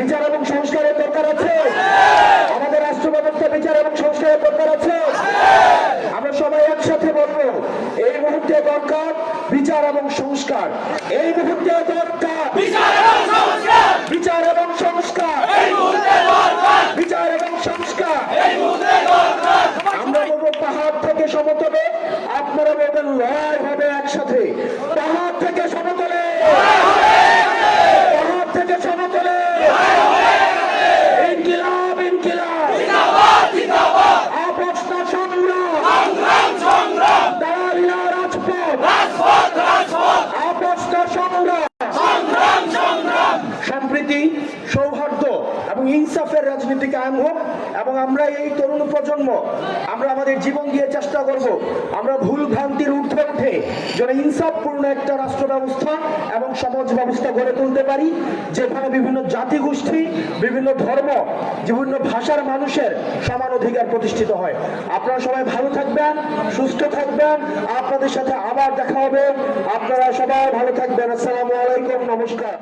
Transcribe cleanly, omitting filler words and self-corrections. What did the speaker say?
বিচার এবং সংস্কারের দরকার আছে। আমাদের রাষ্ট্র ব্যবস্থা বিচার এবং সংস্কারের দরকার আছে। আমরা সবাই একসাথে বলবো, এই মুহূর্তে দরকার বিচার এবং সংস্কার। এই মুহূর্তে দরকার বিচার এবং সংস্কার, বিচার এবং সংস্কার, বিচার এবং সংস্কার। আমরা বলবো পাহাড় থেকে সমতলে, আপনারা বলবেন লড়াই হবে একসাথে। পাহাড় থেকে সমতলে, পাহাড় থেকে সমতলে, ইনকিলাব ইনকিলাব, আপোষ না সংগ্রাম, দাঁড়িয়ে রাজপথ, আপোষ না সংগ্রাম, সম্প্রীতি, সৌহার্দ্য এবং ইনসাফের রাজনীতি কায়েম হোক। এবং আমরা এই তরুণ প্রজন্ম আমরা আমাদের জীবন দিয়ে চেষ্টা করব আমরা ভুল ভ্রান্তির ঊর্ধ্বে উঠে যেন ইনসাফপূর্ণ একটা রাষ্ট্র ব্যবস্থা এবং সমাজ ব্যবস্থা গড়ে তুলতে পারি, যেখানে বিভিন্ন জাতিগোষ্ঠী, বিভিন্ন ধর্ম, বিভিন্ন ভাষার মানুষের সমান অধিকার প্রতিষ্ঠিত হয়। আপনারা সবাই ভালো থাকবেন, সুস্থ থাকবেন। আপনাদের সাথে আবার দেখা হবে। আপনারা সবাই ভালো থাকবেন। আসসালামু আলাইকুম, নমস্কার।